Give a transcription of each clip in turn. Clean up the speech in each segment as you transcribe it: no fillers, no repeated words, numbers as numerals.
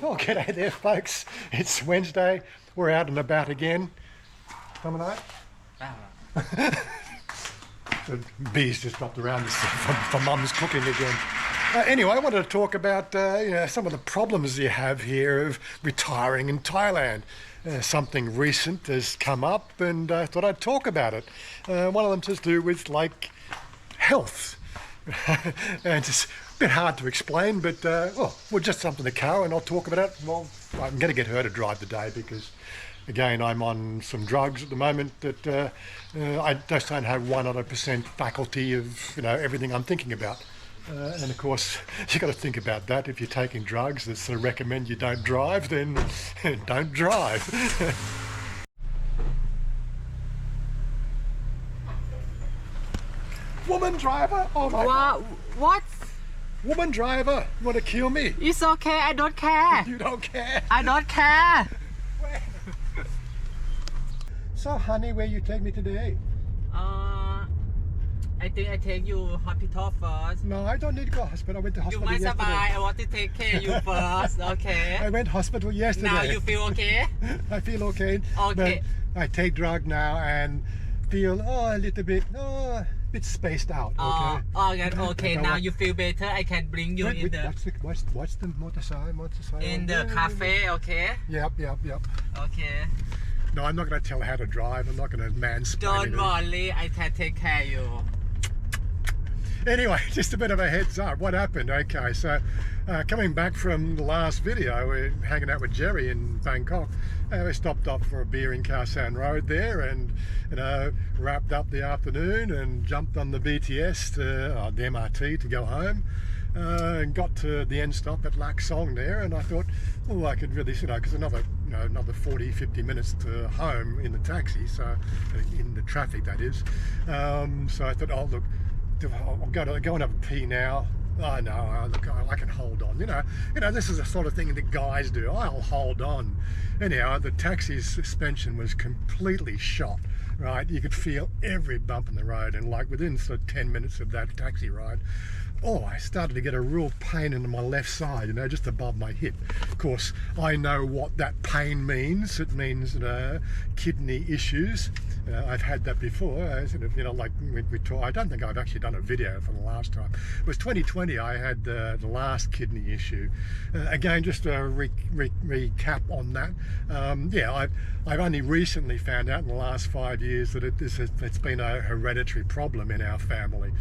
Oh, g'day there, folks. It's Wednesday. We're out and about again. Coming out? The bees just dropped around us from Mum's cooking again. Anyway, I wanted to talk about some of the problems you have here of retiring in Thailand. Something recent has come up, and I thought I'd talk about it. One of them has to do with health. And it's a bit hard to explain, but we'll just jump in the car and I'll talk about it. Well, I'm going to get her to drive today because, again, I'm on some drugs at the moment that I just don't have 100% faculty of everything I'm thinking about. And of course, you've got to think about that. If you're taking drugs that sort of recommend you don't drive, then don't drive. Woman driver! Oh my God! What? Woman driver! You want to kill me? It's okay, I don't care. You don't care? I don't care. So, honey, where you take me today? I think I take you hospital first. No, I don't need to go to hospital. I went to hospital You yesterday. I want to take care of you first, okay? I went to hospital yesterday. Now you feel okay? I feel okay. Okay. But I take drug now and feel a little bit spaced out. Okay. Okay. Now you feel better. I can bring you in the what's the motorcycle? in the cafe, okay? Yep. Okay. No, I'm not going to tell her how to drive. I'm not going to mansplain. Don't worry, I can take care of you. Anyway, just a bit of a heads up. What happened? Okay, so coming back from the last video, we're hanging out with Jerry in Bangkok. We stopped off for a beer in Khao San Road there, and wrapped up the afternoon and jumped on the BTS, the MRT, to go home. And got to the end stop at Lak Song there, and I thought, I could really, because another 40-50 minutes to home in the taxi, so in the traffic that is. So I thought, look, I'll go and have a pee now. Oh no, look, I can hold on. This is the sort of thing that guys do. I'll hold on. Anyhow, the taxi's suspension was completely shot. Right, you could feel every bump in the road, and within sort of 10 minutes of that taxi ride, I started to get a real pain in my left side, just above my hip. Of course, I know what that pain means. It means kidney issues. I've had that before. We talk, I don't think I've actually done a video for the last time. It was 2020. I had the last kidney issue. Again, just a recap on that. I've only recently found out in the last 5 years that it's been a hereditary problem in our family.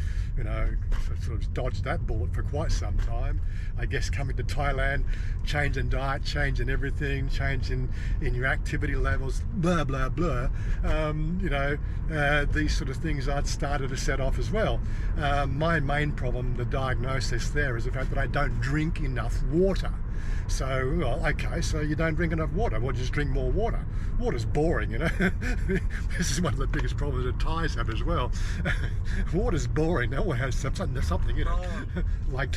Sort of dodged that bullet for quite some time. I guess coming to Thailand, changing diet, changing everything, changing in your activity levels, blah blah blah. These sort of things I'd started to set off as well. My main problem, the diagnosis there, is the fact that I don't drink enough water. So, so you don't drink enough water. Well, just drink more water. Water's boring, This is one of the biggest problems that Thais have as well. Water's boring. They all have something in it. like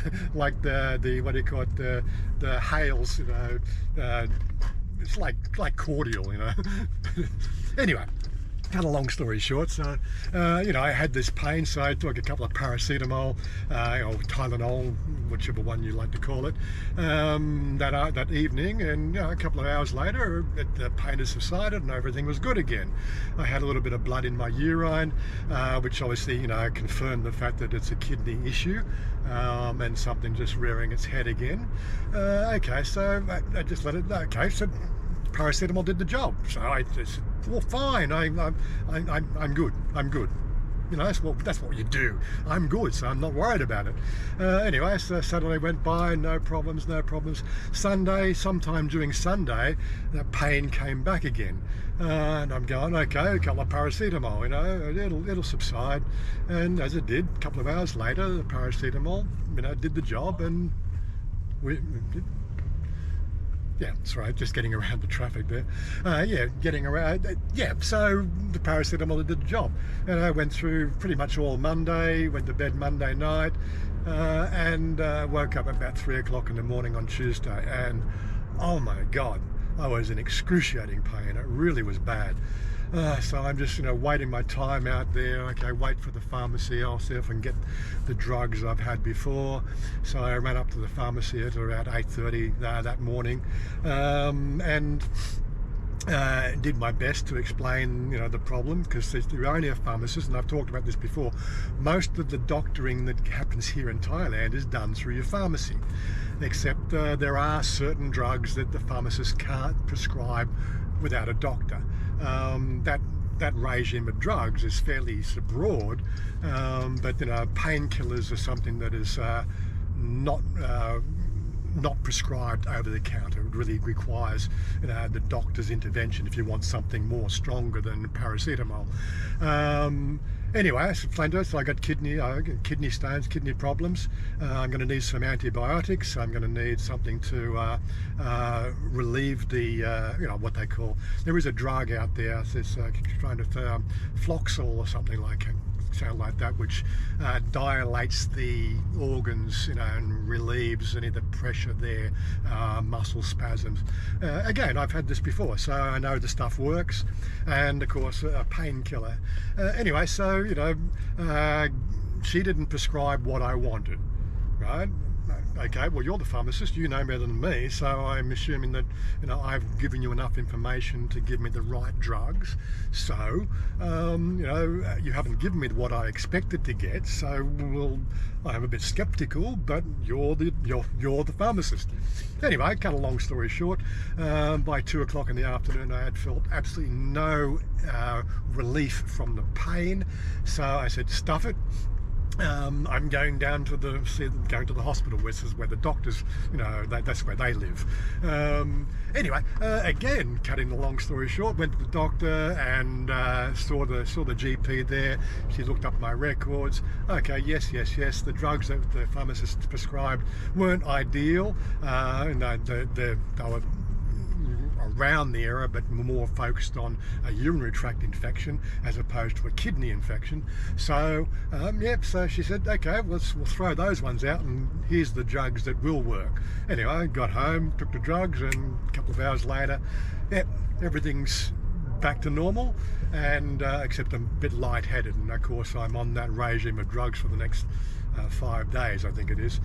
the what do you call it? The hails, it's like cordial, Anyway. Cut a long story short, so I had this pain, so I took a couple of paracetamol, or Tylenol, whichever one you like to call it, that evening, and a couple of hours later, the pain had subsided and everything was good again. I had a little bit of blood in my urine, which obviously, confirmed the fact that it's a kidney issue, and something just rearing its head again. So I just let it. So paracetamol did the job. So I said, well, fine. I'm good. That's what you do. I'm good, so I'm not worried about it. Anyway, so Saturday went by, no problems. Sunday, sometime during Sunday, that pain came back again. And I'm going, okay, a couple of paracetamol, it'll subside. And as it did, a couple of hours later, the paracetamol, did the job, and yeah, that's right, just getting around the traffic there. Getting around. So the paracetamol did the job. And I went through pretty much all Monday, went to bed Monday night, and woke up about 3 o'clock in the morning on Tuesday. And oh my God, I was in excruciating pain. It really was bad. So I'm just, waiting my time out there. Okay, wait for the pharmacy. I'll see if I can get the drugs I've had before. So I ran up to the pharmacy at around 8:30 that morning, and did my best to explain, the problem, because they're only a pharmacist, and I've talked about this before. Most of the doctoring that happens here in Thailand is done through your pharmacy, except there are certain drugs that the pharmacist can't prescribe without a doctor. That regime of drugs is fairly broad, but painkillers are something that is not prescribed over the counter. It really requires the doctor's intervention if you want something more stronger than paracetamol. Anyway, I explained to her, so I got kidney stones, kidney problems. I'm going to need some antibiotics. I'm going to need something to relieve the, what they call, there is a drug out there, it's trying to Floxel or something like it. Sound like that, which dilates the organs, and relieves any of the pressure there, muscle spasms. Again, I've had this before, so I know the stuff works, and of course a painkiller. Anyway, so she didn't prescribe what I wanted, right? Okay, well, you're the pharmacist, you know better than me, so I'm assuming that I've given you enough information to give me the right drugs. So you haven't given me what I expected to get, so I'm a bit skeptical, but you're the pharmacist. Anyway, cut a long story short, by 2 o'clock in the afternoon I had felt absolutely no relief from the pain, so I said, stuff it. I'm going down to the hospital, which is where the doctors, that's where they live. Anyway, again, cutting the long story short, went to the doctor and saw the GP there. She looked up my records. Okay, yes, the drugs that the pharmacist prescribed weren't ideal. They were around the area, but more focused on a urinary tract infection as opposed to a kidney infection. So so she said, okay, we'll throw those ones out, and here's the drugs that will work. Anyway, I got home, took the drugs, and a couple of hours later, everything's back to normal, and except I'm a bit lightheaded, and of course I'm on that regime of drugs for the next 5 days, I think it is.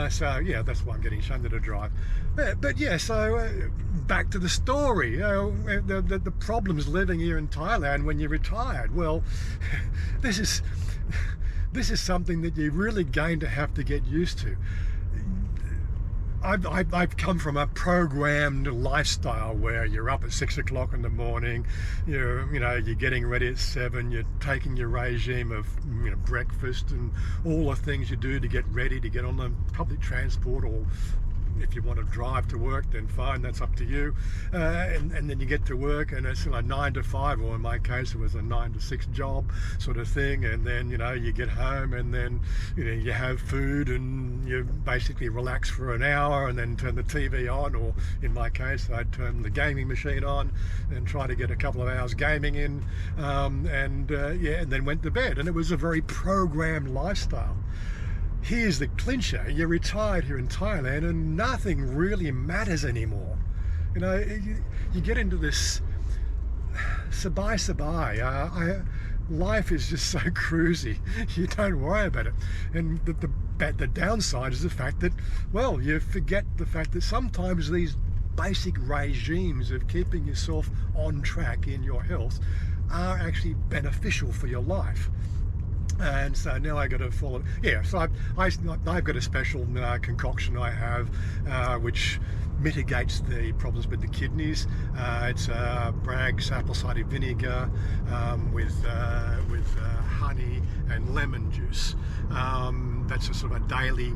So yeah, that's why I'm getting shunned to drive. But yeah, so back to the story. The problems living here in Thailand when you're retired. Well, this is something that you're really going to have to get used to. I've come from a programmed lifestyle where you're up at 6 o'clock in the morning, you're getting ready at 7, you're taking your regime of breakfast and all the things you do to get ready to get on the public transport, or if you want to drive to work, then fine, that's up to you. And then you get to work, and it's 9 to 5, or in my case it was a 9 to 6 job sort of thing. And then you get home, and then you have food, and you basically relax for an hour, and then turn the TV on, or in my case I'd turn the gaming machine on and try to get a couple of hours gaming in, and then went to bed. And it was a very programmed lifestyle. Here's the clincher: you're retired here in Thailand and nothing really matters anymore. You get into this sabai. Life is just so cruisy. You don't worry about it. And the downside is the fact that, well, you forget the fact that sometimes these basic regimes of keeping yourself on track in your health are actually beneficial for your life. And so now I got to follow. Yeah, so I've got a special concoction I have, which mitigates the problems with the kidneys. It's Bragg's apple cider vinegar with honey and lemon juice. That's a sort of a daily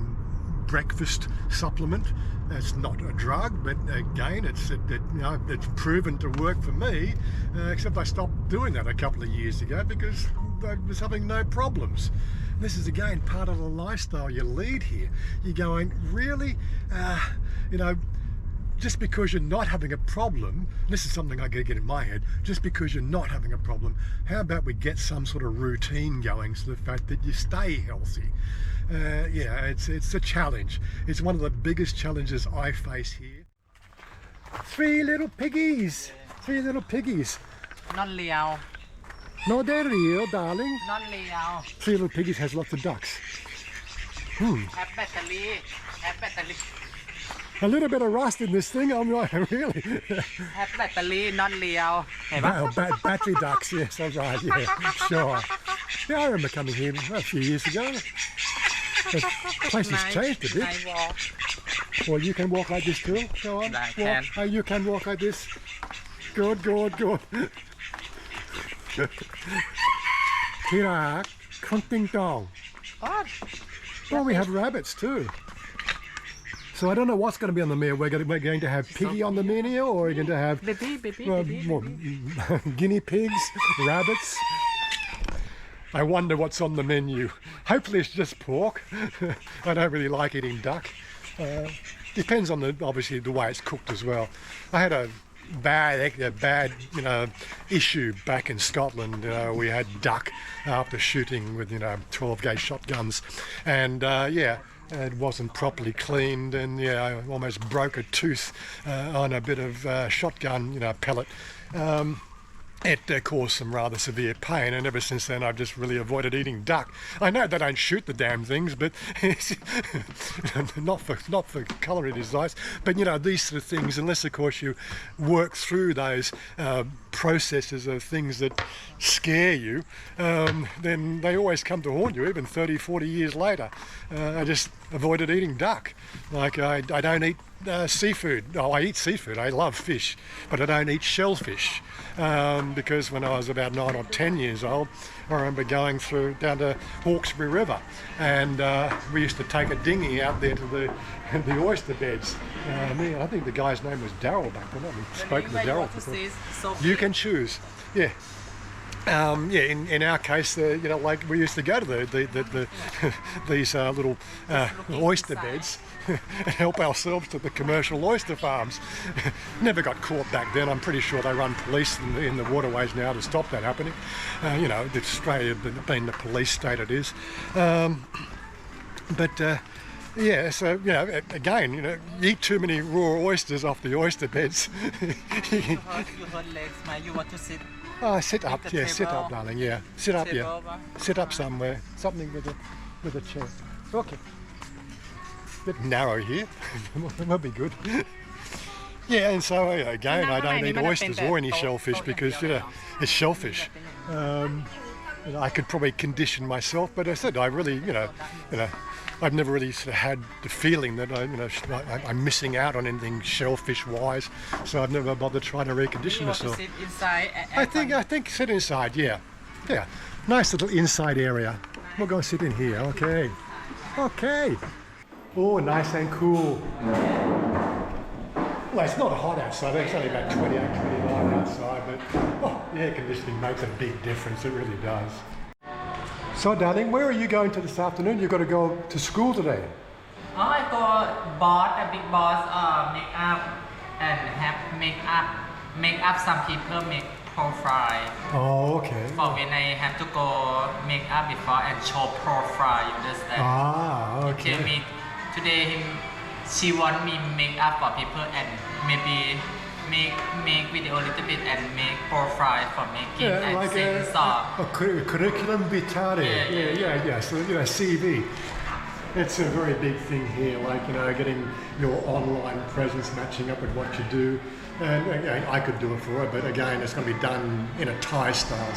breakfast supplement. It's not a drug, but again, it's proven to work for me. Except I stopped doing that a couple of years ago because I was having no problems. This is again part of the lifestyle you lead here. You're going, really, just because you're not having a problem, this is something I get in my head, just because you're not having a problem, how about we get some sort of routine going so the fact that you stay healthy? It's a challenge. It's one of the biggest challenges I face here. Three little piggies. non real No, they're real, darling. non real Three little piggies has lots of ducks. have battery have battery A little bit of rust in this thing, I'm right, really. have battery non real เห็นปะ Battery ducks, yes, I'm right, yeah, sure. Yeah, I remember coming here a few years ago. The place has changed a bit. Nice walk. Well, you can walk like this too. Go on. I Walk. can. Oh, you can walk like this. Good, good, good. Tirak, kunting dong. God. Well, we have rabbits too. So I don't know what's going to be on the menu. We're going to have piggy on the menu, or we're going to have guinea pigs, rabbits. I wonder what's on the menu. Hopefully it's just pork. I don't really like eating duck. Depends on obviously the way it's cooked as well. I had a bad issue back in Scotland. We had duck after shooting with 12 gauge shotguns, and it wasn't properly cleaned, and I almost broke a tooth on a bit of shotgun pellet. It caused some rather severe pain, and ever since then I've just really avoided eating duck. I know they don't shoot the damn things, but not for culinary desires. But these sort of things, unless of course you work through those processes of things that scare you, then they always come to haunt you, even 30, 40 years later. I just avoided eating duck. Like I don't eat seafood. Oh, I eat seafood. I love fish, but I don't eat shellfish. Because when I was about 9 or 10 years old, I remember going down to Hawkesbury River, and we used to take a dinghy out there to the oyster beds. I think the guy's name was Daryl back then. We spoke to Daryl before. You can choose, yeah. In our case, like we used to go to these little oyster beds and help ourselves to the commercial oyster farms. Never got caught back then. I'm pretty sure they run police in the waterways now to stop that happening. Australia being the police state it is. So again, you eat too many raw oysters off the oyster beds. You hurt legs, man. You want to sit? Oh, sit up, the yeah, table. sit up, darling, yeah. Sit up, Table, yeah. Sit up somewhere, something with a chair. Okay. Bit narrow here, that'll be good. Yeah, and so again, I don't eat oysters or any shellfish because, it's shellfish. I could probably condition myself, but I said I really, I've never really sort of had the feeling that I'm missing out on anything shellfish-wise, so I've never bothered trying to recondition myself. Sit inside. I think sit inside, yeah. Nice little inside area. We'll go sit in here, okay. Oh, nice and cool. Well, it's not hot outside. It's only about 28, 29 outside, but the air conditioning makes a big difference. It really does. So, darling, where are you going to this afternoon? You've got to go to school today. I got a big boss make up and have make up some people make profile. Oh, okay. For when I have to go make up before and show profile, you understand? Ah, okay. Today she want me make up for people and maybe make video a little bit and make profile for making and like censor. A curriculum vitae. Yeah. So CV. It's a very big thing here, like getting your online presence matching up with what you do. And again, I could do it for her, but again, it's going to be done in a Thai style.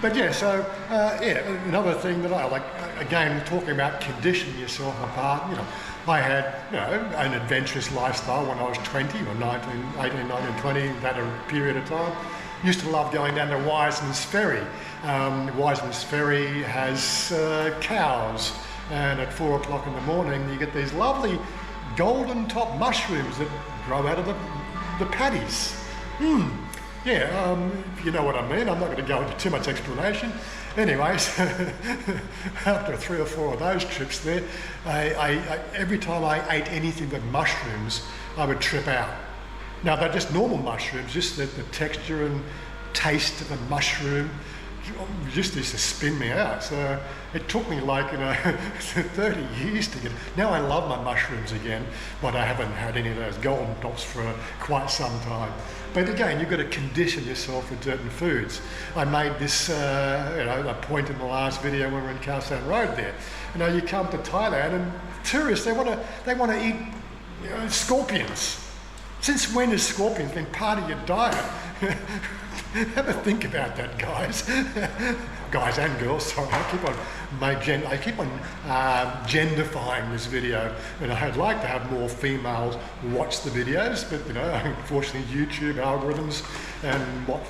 Another thing that I like, again, talking about conditioning yourself apart. I had an adventurous lifestyle when I was 20 or 18, 19, 20, that period of time. Used to love going down to Wiseman's Ferry. Wiseman's Ferry has cows, and at 4 o'clock in the morning you get these lovely golden top mushrooms that grow out of the paddies. You know what I mean. I'm not going to go into too much explanation. Anyways, after 3 or 4 of those trips there, I every time I ate anything with mushrooms, I would trip out. Now they're just normal mushrooms, just the texture and taste of a mushroom just used to spin me out. So it took me like 30 years to get. Now I love my mushrooms again, but I haven't had any of those golden tops for quite some time. But again, you've got to condition yourself with certain foods. I made this a point in the last video when we were in Khao San Road there. You come to Thailand and tourists, they want to eat scorpions. Since when has scorpions been part of your diet? Have a think about that, guys. Guys and girls, sorry, I keep on genderfying this video, and I'd like to have more females watch the videos, but unfortunately YouTube algorithms and what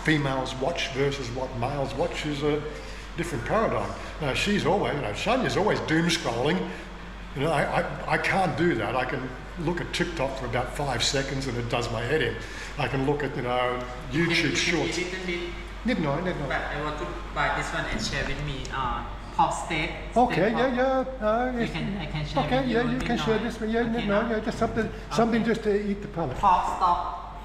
females watch versus what males watch is a different paradigm. She's always, Shanya's always doom scrolling. I can't do that. I can look at TikTok for about 5 seconds and it does my head in. I can look at YouTube shorts. But I want to buy this one and share with me pork steak. Okay, pork. yeah. I can share okay, with you can share this one. Yeah, just something just to eat the palate. Pork stock,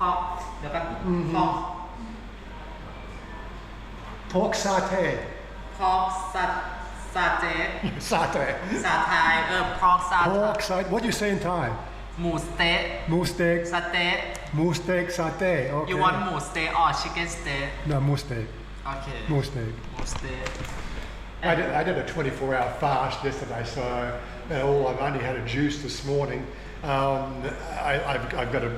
Pork satay. pork satay. Satay. Satay, pork satay. Pork satay. What do you say in Thai? หมูสเต๊ะ Moose steak. สเต๊ะ Moose steak satay. Okay. You want หมูสเต๊ะ or chicken สเต๊ะ No, moose steak. Okay. Moose steak. หมูสเต๊ะ I did a 24-hour fast yesterday, so I've only had a juice this morning. I've got to,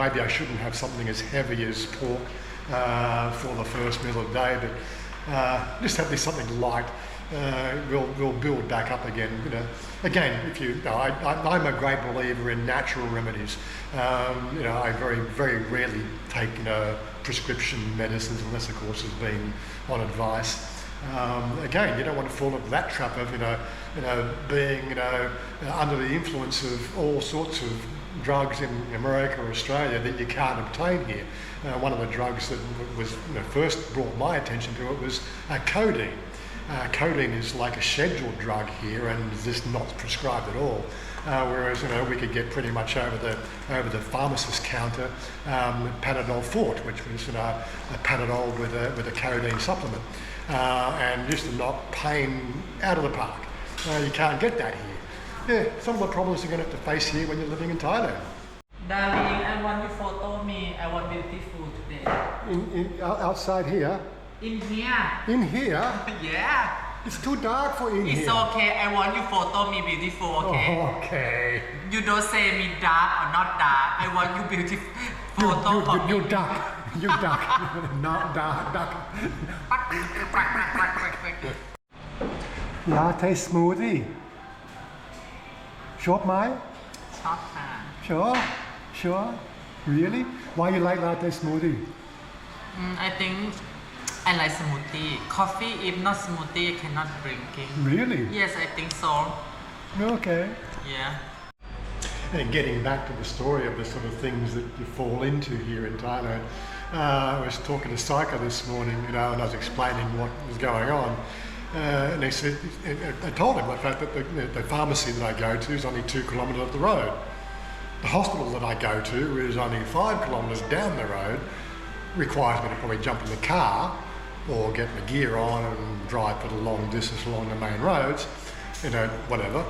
maybe I shouldn't have something as heavy as pork for the first meal of the day, but just have something light. We'll build back up again. Again, I'm a great believer in natural remedies. I very rarely take prescription medicines unless, of course, it's been on advice. Again, you don't want to fall into that trap of being under the influence of all sorts of drugs in America or Australia that you can't obtain here. One of the drugs that was first brought my attention to it was codeine. Codeine is like a scheduled drug here and is just not prescribed at all. Whereas we could get pretty much over the pharmacist counter Panadol Fort, which was a Panadol with a codeine supplement, and just to knock pain out of the park. You can't get that here. Yeah, some of the problems you're going to have to face here when you're living in Thailand. Darling, I want you photo me. I want beautiful today. Outside here. In here. In here? Yeah. It's too dark for in here. It's okay. I want you photo me beautiful, okay? Oh, okay. You don't say me dark or not dark. I want you beautiful photo of You me. duck. You duck. Not duck. Latte smoothie. ชอบไหม ชอบค่ะ Sure. Really? Why you like latte smoothie? I think I like smoothie. Coffee, if not smoothie, I cannot drinking. Really? Yes, I think so. Okay. Yeah. And getting back to the story of the sort of things that you fall into here in Thailand, I was talking to Psycho this morning, and I was explaining what was going on. And he said, I told him the fact that the pharmacy that I go to is only 2 kilometres up the road. The hospital that I go to is only 5 kilometres down the road. Requires me to probably jump in the car or get my gear on and drive for the long distance along the main roads, whatever.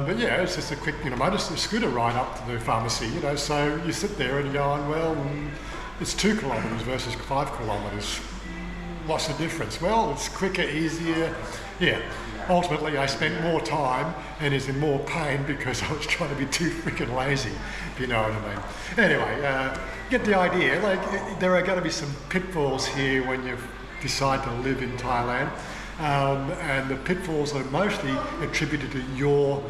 But yeah, it's just a quick, motor scooter ride up to the pharmacy, so you sit there and you're going, well, it's 2 kilometres versus 5 kilometres. What's the difference? Well, it's quicker, easier. Yeah. Ultimately, I spent more time and is in more pain because I was trying to be too freaking lazy, if you know what I mean. Anyway, get the idea. Like, there are going to be some pitfalls here when you decide to live in Thailand, and the pitfalls are mostly attributed to your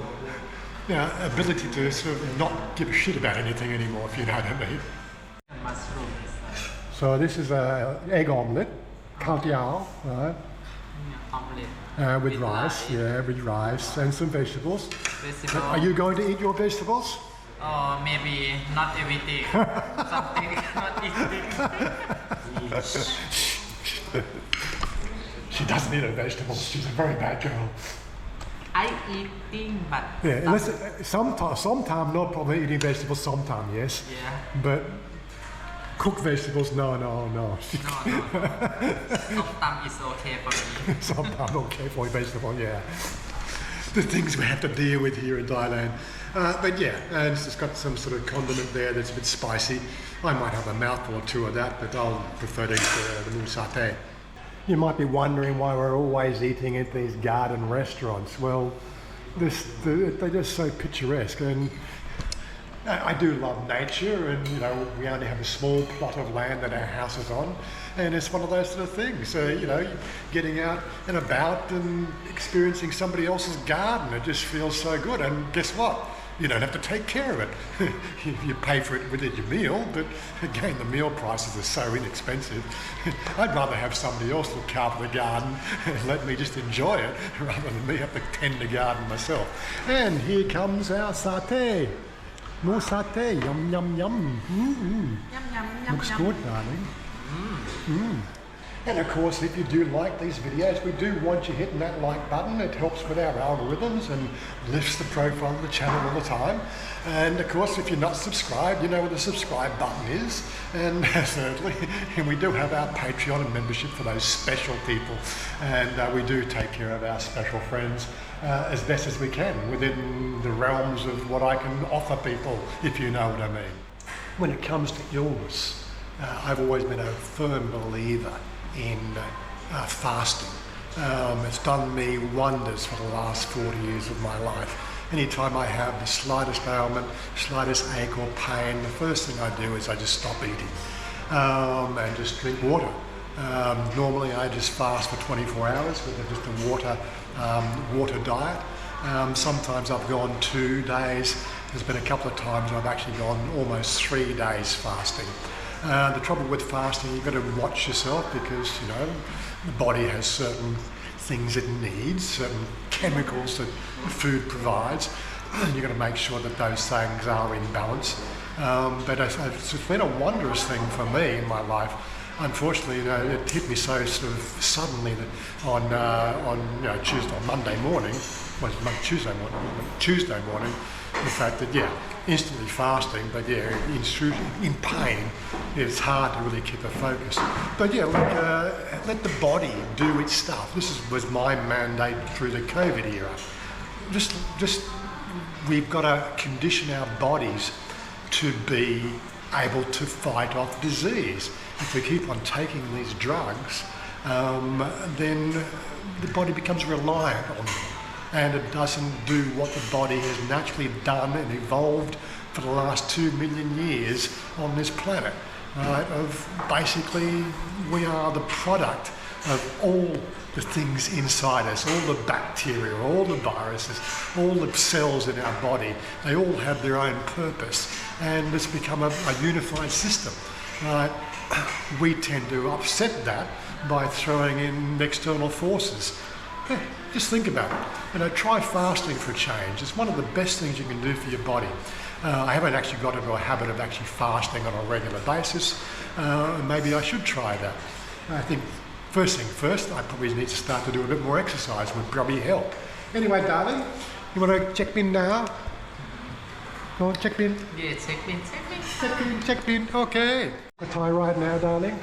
ability to sort of not give a shit about anything anymore, if you know what I mean. Mushroom. So this is an egg omelette, khao tiao, right? Omelette. With rice, with rice and some vegetables. Are you going to eat your vegetables? Oh, maybe not everything. Something not eating. She doesn't eat her vegetables. She's a very bad girl. I eating, but sometime not probably eating vegetables. Sometime yes. Yeah. But Cooked vegetables, no. No. Somtam is okay for me. Sometimes okay for vegetable, yeah. The things we have to deal with here in Thailand. But yeah, and it's got some sort of condiment there that's a bit spicy. I might have a mouthful or two of that, but I'll prefer to eat the moon satay. You might be wondering why we're always eating at these garden restaurants. Well, they're just so picturesque, and I do love nature, and you know, we only have a small plot of land that our house is on, and it's one of those sort of things. You know, getting out and about and experiencing somebody else's garden, it just feels so good. And guess what? You don't have to take care of it. You pay for it with your meal, but again, the meal prices are so inexpensive. I'd rather have somebody else look after the garden and let me just enjoy it rather than me have to tend the garden myself. And here comes our satay. More satay, yum yum yum. Looks good, darling. And of course, if you do like these videos, we do want you hitting that like button. It helps with our algorithms and lifts the profile of the channel all the time. And of course, if you're not subscribed, you know what the subscribe button is. And thirdly, we do have our Patreon and membership for those special people. And we do take care of our special friends as best as we can within the realms of what I can offer people, if you know what I mean. When it comes to illness, I've always been a firm believer in fasting. It's done me wonders for the last 40 years of my life. Anytime I have the slightest ailment, slightest ache or pain, the first thing I do is I just stop eating and just drink water. Normally I just fast for 24 hours with just a water diet. Sometimes I've gone 2 days. There's been a couple of times I've actually gone almost 3 days fasting. The trouble with fasting, you've got to watch yourself because, you know, the body has certain things it needs, certain chemicals that food provides, and you've got to make sure that those things are in balance. But it's been a wondrous thing for me in my life. Unfortunately, you know, it hit me so sort of suddenly that on Monday morning, well, Tuesday morning, the fact that, instantly fasting, but in pain, it's hard to really keep a focus. But let the body do its stuff. This was my mandate through the COVID era. We've got to condition our bodies to be able to fight off disease. If we keep on taking these drugs, then the body becomes reliant on them. And it doesn't do what the body has naturally done and evolved for the last 2 million years on this planet. Right? Of basically, we are the product of all the things inside us, all the bacteria, all the viruses, all the cells in our body. They all have their own purpose, and it's become a unified system. Right? We tend to upset that by throwing in external forces. Just think about it. You know, try fasting for a change. It's one of the best things you can do for your body. I haven't actually got into a habit of actually fasting on a regular basis. Maybe I should try that. I think first thing first, I probably need to start to do a bit more exercise, would probably help. Anyway, darling, you want to check in now? Go on, check in. Yeah, check in. Check in, okay. Thai right now, darling.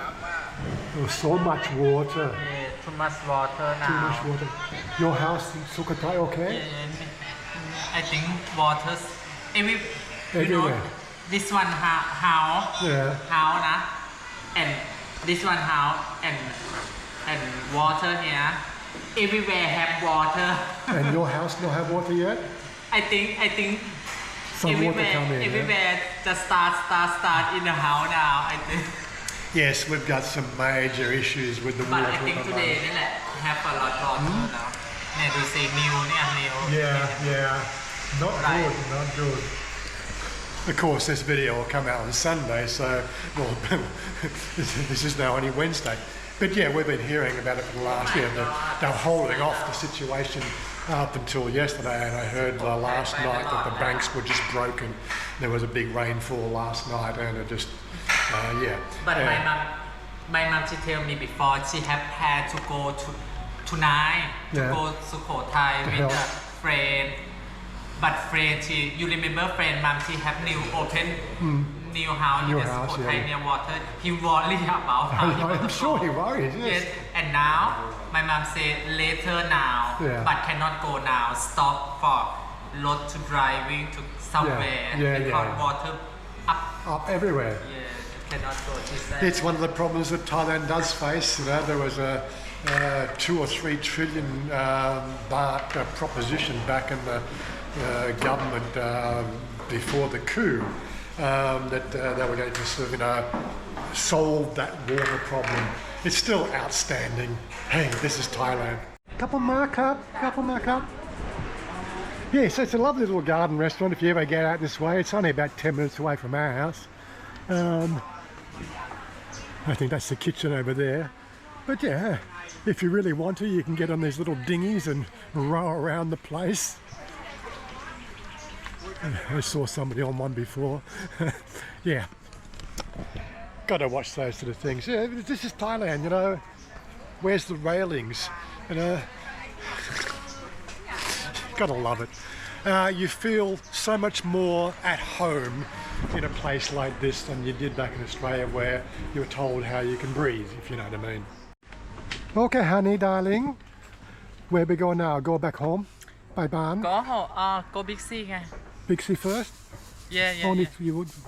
There's so much water. Yeah, too much water now. Too much water. Your house in Sukhothai, okay? Yeah, I think water's everywhere. You know, this one house, na, and this one house, and water here. Everywhere have water. And your house don't have water yet? I think some water coming. Everywhere just start in the house now. I think. Yes, we've got some major issues with the water. But I think today have a lot of water now. You see new. Yeah. Not good. Of course, this video will come out on Sunday, so this is now only Wednesday. But yeah, we've been hearing about it for the last year. They're holding off the situation up until yesterday, and I heard last night that the banks were just broken. There was a big rainfall last night, and it just, But my mom, she tell me before she had planned to go tonight to go to Sukhothai with a friend. but friend, you remember friend mom, she have new open new house in this hotel near water. He worry about how he I'm sure he worries. Yes, and now my mom say later now, but cannot go now. Stop for road to driving to somewhere because water up everywhere. Yeah, cannot go. It's one of the problems that Thailand does face. You know, there was a 2 or 3 trillion baht proposition back in the government before the coup that they were going to sort of, solve that water problem. It's still outstanding. Hey, this is Thailand. Couple more cup. Yes, it's a lovely little garden restaurant if you ever get out this way. It's only about 10 minutes away from our house. I think that's the kitchen over there. But yeah, if you really want to, you can get on these little dinghies and row around the place. I saw somebody on one before. Yeah, gotta watch those sort of things. Yeah, this is Thailand, you know. Where's the railings? You know, gotta love it. You feel so much more at home in a place like this than you did back in Australia, where you were told how you can breathe, if you know what I mean. Okay, honey, darling. Where we go now? Go back home? By Ban? Go Big C. Big C first? Yeah. Only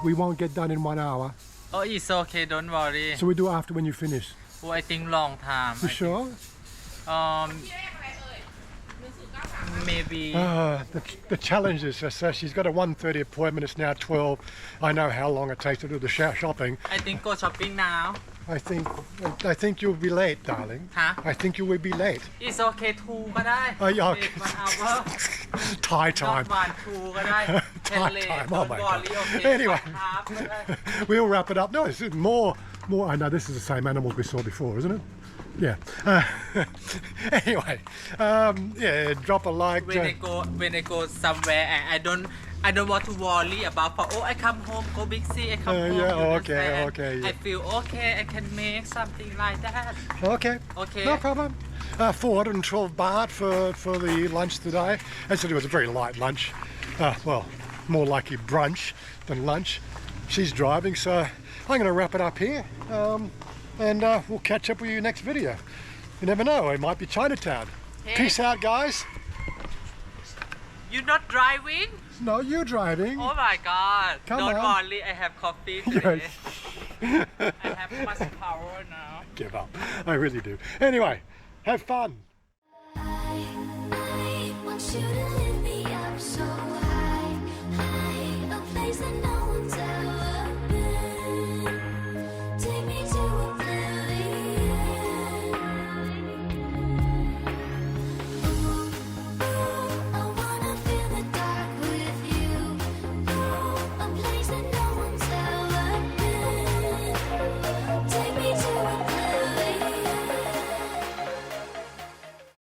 we won't get done in 1 hour. Oh, it's okay, don't worry. So we do after when you finish? Oh, I think long time. You sure? Maybe. The challenge is, so she's got a 1:30 appointment, it's now 12. I know how long it takes to do the shopping. I think go shopping now. I think you'll be late, darling. Huh? I think you will be late. It's okay, 2 ก็ได้ Okay. 1 hour. Thai time. Not 1, 2 ก็ได้ Thai time. Oh my God. Anyway, we'll wrap it up. No, it's more. I know this is the same animals we saw before, isn't it? Yeah. Anyway, yeah. Drop a like. When I go somewhere, I don't want to worry about. I come home, go Big C, I come home. Yeah. Okay. Yeah. I feel okay. I can make something like that. Okay. No problem. 412 baht for the lunch today. Actually, it was a very light lunch. Well, more likely brunch than lunch. She's driving, so I'm going to wrap it up here. And we'll catch up with you next video. You never know, it might be Chinatown. Hey. Peace out, guys. You're not driving? No, you're driving. Oh my God. Don't worry, I have coffee today. Yes. I have much power now. Give up. I really do. Anyway, have fun. I want you to live